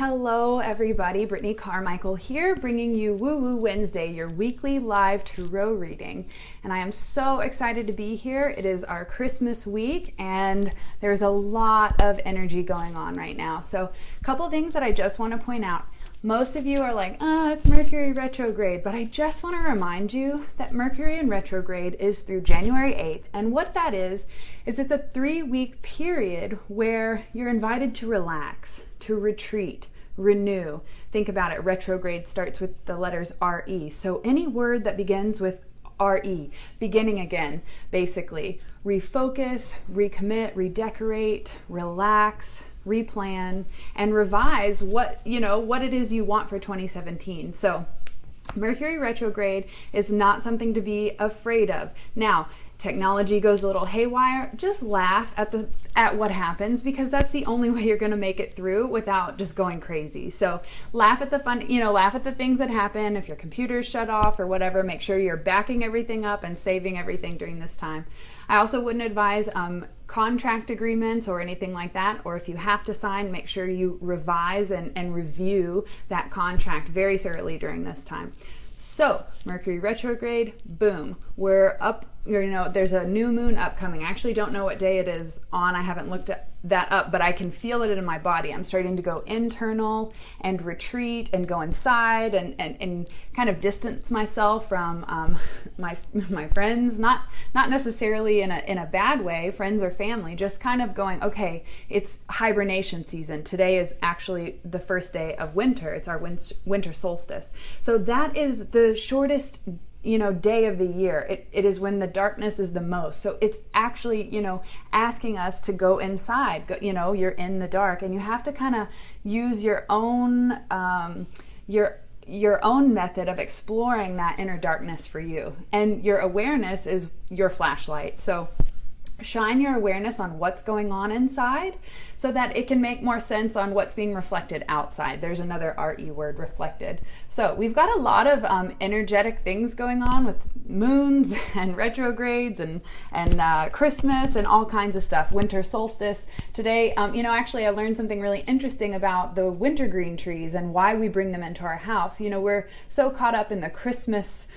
Hello everybody, Brittany Carmichael here, bringing you Woo Woo Wednesday, your weekly live tarot reading. And I am so excited to be here. It is our Christmas week and there's a lot of energy going on right now. So a couple things that I just want to point out. Most of you are like, it's Mercury retrograde, but I just want to remind you that Mercury in retrograde is through January 8th. And what that is it's a 3-week period where you're invited to relax, to retreat, renew. Think about it, retrograde starts with the letters RE. So any word that begins with RE, beginning again, basically. Refocus, recommit, redecorate, relax, replan, and revise what it is you want for 2017. So Mercury retrograde is not something to be afraid of. Now, technology goes a little haywire, just laugh at what happens, because that's the only way you're going to make it through without just going crazy. So laugh at the fun, laugh at the things that happen. If your computer's shut off or whatever, make sure you're backing everything up and saving everything during this time. I also wouldn't advise contract agreements or anything like that, or if you have to sign, make sure you revise and review that contract very thoroughly during this time. So Mercury retrograde, boom, we're up, there's a new moon upcoming. I actually don't know what day it is on. I haven't looked that up, but I can feel it in my body. I'm starting to go internal and retreat and go inside and kind of distance myself from my friends, not necessarily in a bad way, friends or family, just kind of going, okay, it's hibernation season. Today is actually the first day of winter. It's our winter solstice. So that is the shortest day of the year. It is when the darkness is the most. So it's actually, asking us to go inside. You're in the dark, and you have to kind of use your own method of exploring that inner darkness for you. And your awareness is your flashlight. So shine your awareness on what's going on inside so that it can make more sense on what's being reflected outside. There's another RE word, reflected. So we've got a lot of energetic things going on with moons and retrogrades and Christmas and all kinds of stuff. Winter solstice. Today, actually I learned something really interesting about the wintergreen trees and why we bring them into our house. We're so caught up in the Christmas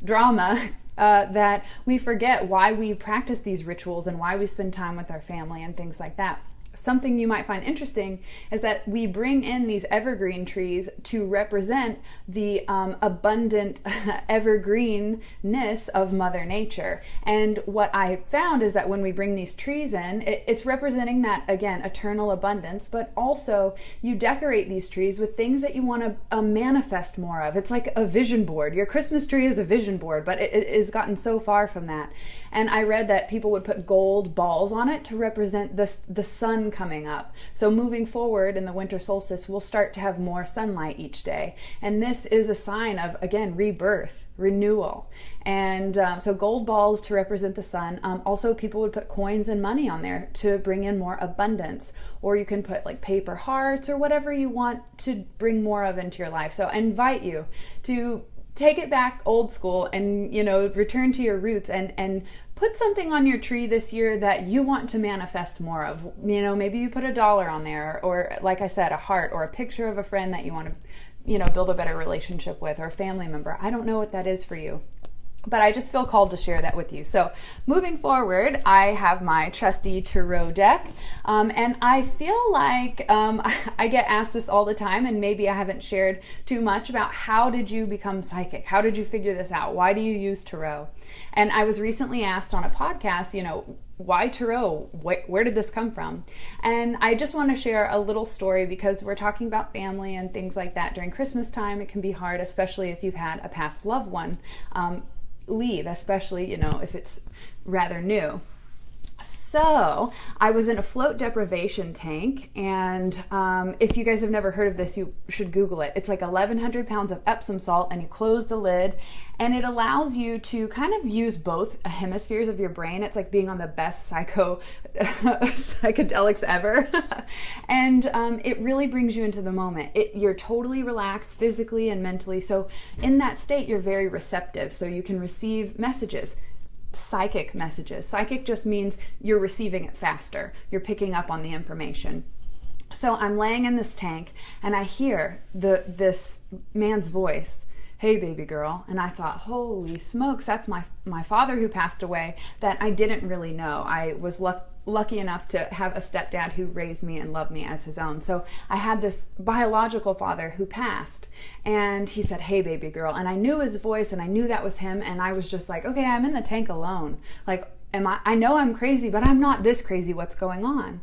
drama that we forget why we practice these rituals and why we spend time with our family and things like that. Something you might find interesting is that we bring in these evergreen trees to represent the abundant evergreenness of Mother Nature. And what I found is that when we bring these trees in, it's representing that, again, eternal abundance, but also you decorate these trees with things that you want to manifest more of. It's like a vision board. Your Christmas tree is a vision board, but it has gotten so far from that. And I read that people would put gold balls on it to represent the sun coming up. So moving forward in the winter solstice, we'll start to have more sunlight each day. And this is a sign of, again, rebirth, renewal. And so gold balls to represent the sun. Also, people would put coins and money on there to bring in more abundance. Or you can put like paper hearts or whatever you want to bring more of into your life. So I invite you to take it back old school and, return to your roots and put something on your tree this year that you want to manifest more of. Maybe you put $1 on there, or like I said, a heart, or a picture of a friend that you want to, build a better relationship with, or a family member. I don't know what that is for you, but I just feel called to share that with you. So moving forward, I have my trusty tarot deck, and I feel like I get asked this all the time, and maybe I haven't shared too much about how did you become psychic? How did you figure this out? Why do you use tarot? And I was recently asked on a podcast, why tarot? Where did this come from? And I just want to share a little story, because we're talking about family and things like that during Christmas time. It can be hard, especially if you've had a past loved one leave, especially, if it's rather new. So I was in a float deprivation tank, and if you guys have never heard of this, you should Google it. It's like 1,100 pounds of Epsom salt, and you close the lid, and it allows you to kind of use both hemispheres of your brain. It's like being on the best psychedelics ever. And it really brings you into the moment. You're totally relaxed physically and mentally. So in that state, you're very receptive. So you can receive messages. Psychic messages. Psychic just means you're receiving it faster. You're picking up on the information. So I'm laying in this tank and I hear this man's voice, "Hey baby girl." And I thought, holy smokes, that's my father who passed away that I didn't really know. I was lucky enough to have a stepdad who raised me and loved me as his own. So I had this biological father who passed, and he said, "Hey baby girl." And I knew his voice and I knew that was him, and I was just like, okay, I'm in the tank alone. Like, I know I'm crazy, but I'm not this crazy. What's going on?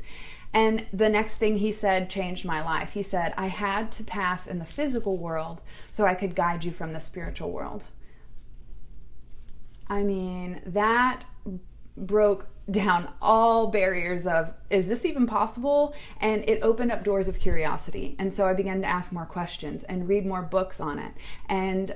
And the next thing he said changed my life. He said, "I had to pass in the physical world so I could guide you from the spiritual world." I mean, that broke down all barriers of, is this even possible? And it opened up doors of curiosity. And so I began to ask more questions and read more books on it. And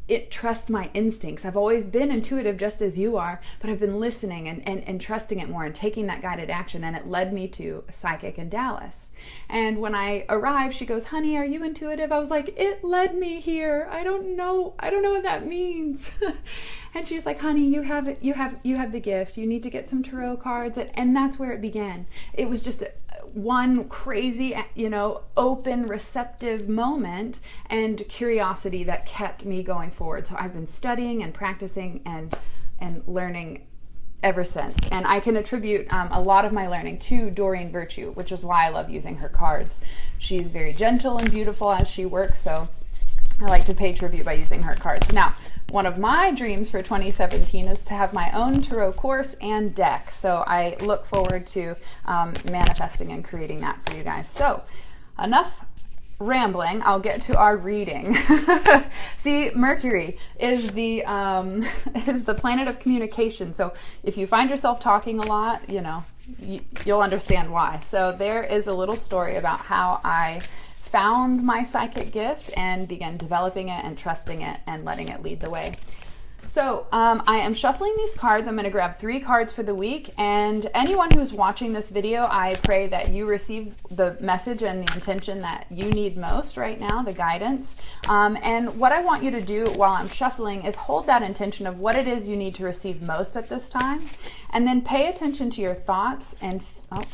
it trusts my instincts. I've always been intuitive just as you are, but I've been listening and trusting it more and taking that guided action, and it led me to a psychic in Dallas. And when I arrived, she goes, "Honey, are you intuitive?" I was like, "It led me here. I don't know what that means." And she's like, "Honey, you have the gift. You need to get some tarot cards." And that's where it began. It was just one crazy, open, receptive moment and curiosity that kept me going forward. So I've been studying and practicing and learning ever since. And I can attribute a lot of my learning to Doreen Virtue, which is why I love using her cards. She's very gentle and beautiful as she works, so I like to pay tribute by using her cards. Now, one of my dreams for 2017 is to have my own tarot course and deck. So I look forward to manifesting and creating that for you guys. So enough rambling. I'll get to our reading. See, Mercury is the planet of communication. So if you find yourself talking a lot, you'll understand why. So there is a little story about how I found my psychic gift and began developing it and trusting it and letting it lead the way. So I am shuffling these cards. I'm going to grab 3 cards for the week, and anyone who's watching this video, I pray that you receive the message and the intention that you need most right now, the guidance. And what I want you to do while I'm shuffling is hold that intention of what it is you need to receive most at this time, and then pay attention to your thoughts and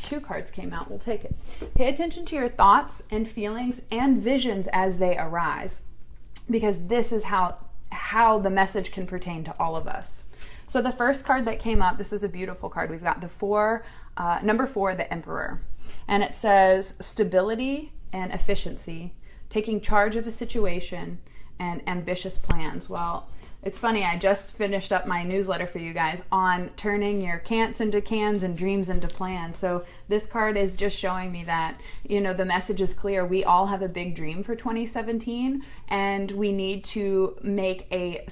2 cards came out. We'll take it. Pay attention to your thoughts and feelings and visions as they arise, because this is how the message can pertain to all of us. So the first card that came up, this is a beautiful card. We've got the number 4, the Emperor. And it says stability and efficiency, taking charge of a situation, and ambitious plans. Well, it's funny, I just finished up my newsletter for you guys on turning your can'ts into cans and dreams into plans. So this card is just showing me that, the message is clear. We all have a big dream for 2017, and we need to make a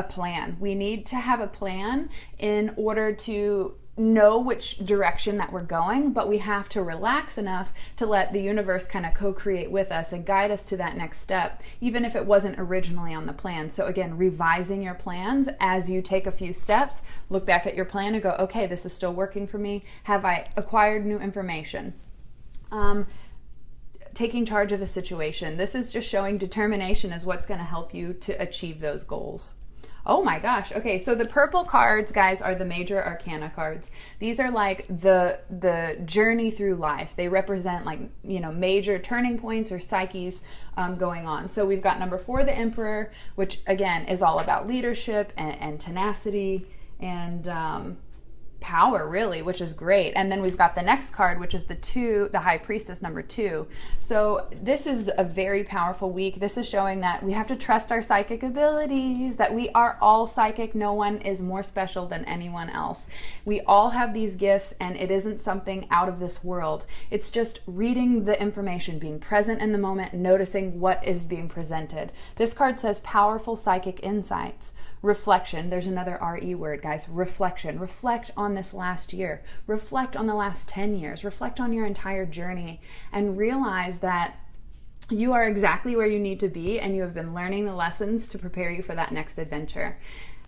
plan. We need to have a plan in order to know which direction that we're going, but we have to relax enough to let the universe kind of co-create with us and guide us to that next step, even if it wasn't originally on the plan. So again, revising your plans as you take a few steps, look back at your plan and go, okay, this is still working for me. Have I acquired new information? Taking charge of a situation. This is just showing determination is what's going to help you to achieve those goals. Oh my gosh. Okay, so the purple cards, guys, are the major arcana cards. These are like the journey through life. They represent major turning points or psyches going on. So we've got number 4, the Emperor, which again is all about leadership and tenacity and power, really, which is great. And then we've got the next card, which is the High Priestess, number 2. So this is a very powerful week. This is showing that we have to trust our psychic abilities, that we are all psychic. No one is more special than anyone else. We all have these gifts, and it isn't something out of this world. It's just reading the information, being present in the moment, noticing what is being presented. This card says powerful psychic insights. Reflection. There's another RE word, guys. Reflection. Reflect on this last year. Reflect on the last 10 years. Reflect on your entire journey and realize that you are exactly where you need to be, and you have been learning the lessons to prepare you for that next adventure.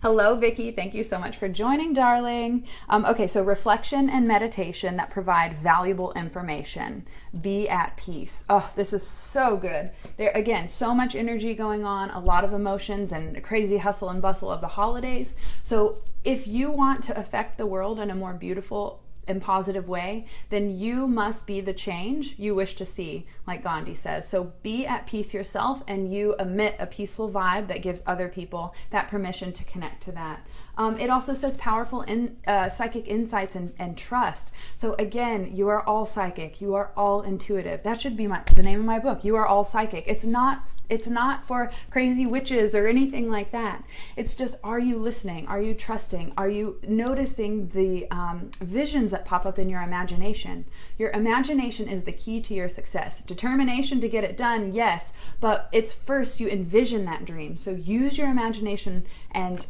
Hello, Vicky. Thank you so much for joining, darling. Okay, so reflection and meditation that provide valuable information. Be at peace. Oh, this is so good. There, again, so much energy going on, a lot of emotions and crazy hustle and bustle of the holidays. So if you want to affect the world in a more beautiful and positive way, then you must be the change you wish to see, like Gandhi says. So be at peace yourself, and you emit a peaceful vibe that gives other people that permission to connect to that. It also says powerful psychic insights and trust. So again, you are all psychic. You are all intuitive. That should be the name of my book. You are all psychic. It's not for crazy witches or anything like that. It's just, are you listening? Are you trusting? Are you noticing the visions that pop up in your imagination? Your imagination is the key to your success. Determination to get it done, yes, but it's first you envision that dream. So use your imagination and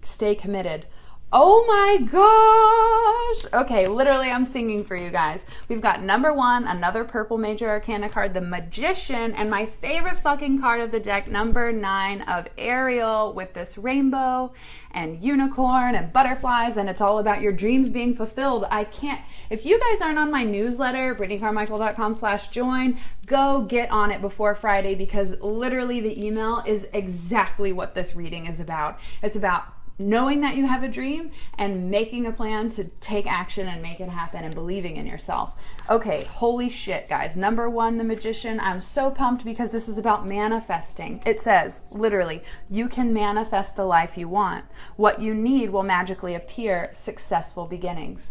stay committed. Oh my gosh! Okay, literally I'm singing for you guys. We've got number 1, another purple major arcana card, the Magician, and my favorite fucking card of the deck, number 9 of Ariel, with this rainbow and unicorn and butterflies, and it's all about your dreams being fulfilled. If you guys aren't on my newsletter, brittanycarmichael.com/join, go get on it before Friday, because literally the email is exactly what this reading is about. It's about knowing that you have a dream and making a plan to take action and make it happen, and believing in yourself. Okay, holy shit, guys. Number 1, the Magician. I'm so pumped because this is about manifesting. It says, literally, you can manifest the life you want. What you need will magically appear. Successful beginnings.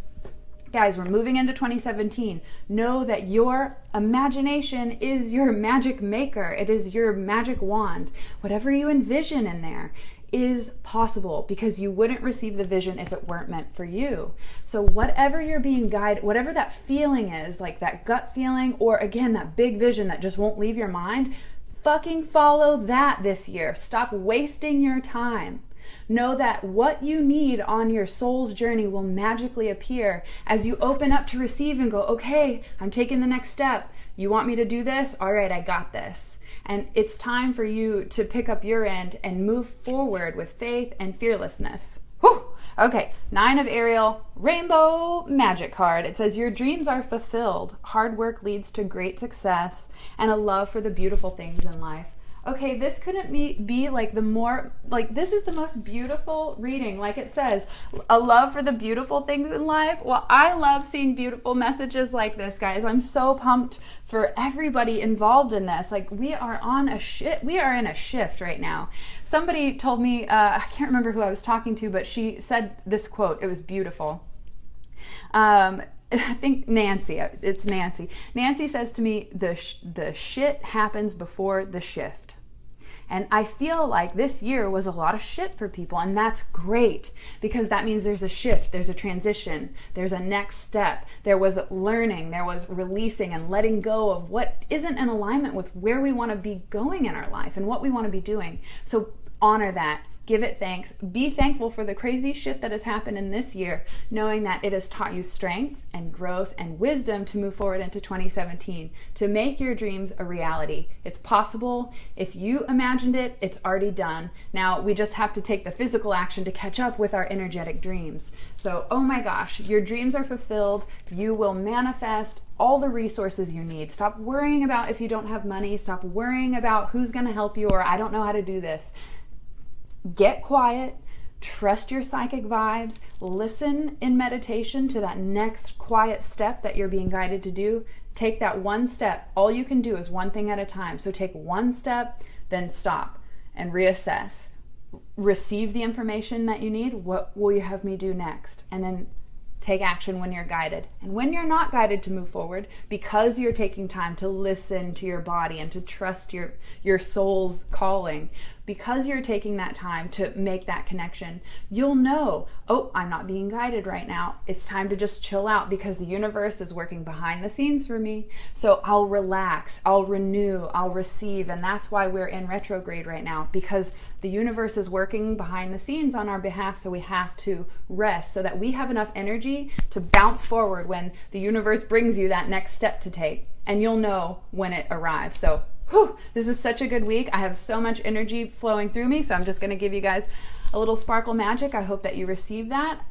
Guys, we're moving into 2017. Know that your imagination is your magic maker. It is your magic wand. Whatever you envision in there is possible, because you wouldn't receive the vision if it weren't meant for you. So whatever you're being guided, whatever that feeling is, like that gut feeling, or again, that big vision that just won't leave your mind, fucking follow that this year. Stop wasting your time. Know that what you need on your soul's journey will magically appear as you open up to receive and go, okay, I'm taking the next step. You want me to do this? All right, I got this. And it's time for you to pick up your end and move forward with faith and fearlessness. Whew. Okay, 9 of Ariel, rainbow magic card. It says your dreams are fulfilled. Hard work leads to great success and a love for the beautiful things in life. Okay, this couldn't be like this is the most beautiful reading. Like it says, a love for the beautiful things in life. Well, I love seeing beautiful messages like this, guys. I'm so pumped for everybody involved in this. Like, we are in a shift right now. Somebody told me, I can't remember who I was talking to, but she said this quote. It was beautiful. I think Nancy, it's Nancy. Nancy says to me, the shit happens before the shift. And I feel like this year was a lot of shit for people, and that's great, because that means there's a shift, there's a transition, there's a next step. There was learning, there was releasing and letting go of what isn't in alignment with where we want to be going in our life and what we want to be doing. So honor that. Give it thanks. Be thankful for the crazy shit that has happened in this year, knowing that it has taught you strength and growth and wisdom to move forward into 2017, to make your dreams a reality. It's possible. If you imagined it, it's already done. Now we just have to take the physical action to catch up with our energetic dreams. So, oh my gosh, your dreams are fulfilled. You will manifest all the resources you need. Stop worrying about if you don't have money. Stop worrying about who's going to help you, or I don't know how to do this. Get quiet, trust your psychic vibes, listen in meditation to that next quiet step that you're being guided to do. Take that one step. All you can do is one thing at a time. So take one step, then stop and reassess. Receive the information that you need. What will you have me do next? And then take action when you're guided. And when you're not guided to move forward, because you're taking time to listen to your body and to trust your soul's calling, because you're taking that time to make that connection, you'll know, oh, I'm not being guided right now. It's time to just chill out, because the universe is working behind the scenes for me. So I'll relax, I'll renew, I'll receive. And that's why we're in retrograde right now, because the universe is working behind the scenes on our behalf. So we have to rest so that we have enough energy to bounce forward when the universe brings you that next step to take. And you'll know when it arrives. So whew, this is such a good week. I have so much energy flowing through me, so I'm just going to give you guys a little sparkle magic. I hope that you receive that.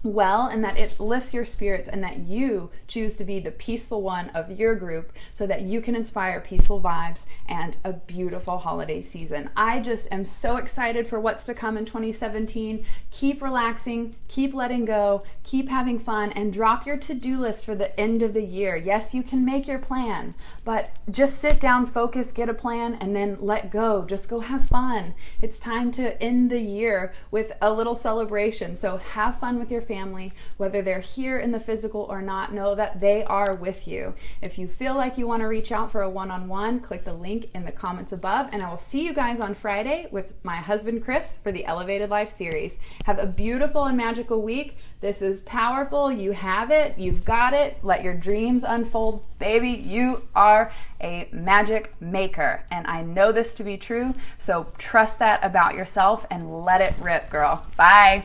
well, and that it lifts your spirits, and that you choose to be the peaceful one of your group so that you can inspire peaceful vibes and a beautiful holiday season. I just am so excited for what's to come in 2017. Keep relaxing, keep letting go, keep having fun, and drop your to-do list for the end of the year. Yes, you can make your plan, but just sit down, focus, get a plan, and then let go. Just go have fun. It's time to end the year with a little celebration. So have fun with your family, whether they're here in the physical or not. Know that they are with you. If you feel like you want to reach out for a one-on-one, click the link in the comments above, and I will see you guys on Friday with my husband Chris for the Elevated Life series. Have a beautiful and magical week. This is powerful. You have it. You've got it. Let your dreams unfold. Baby, you are a magic maker, and I know this to be true, so trust that about yourself and let it rip, girl. Bye.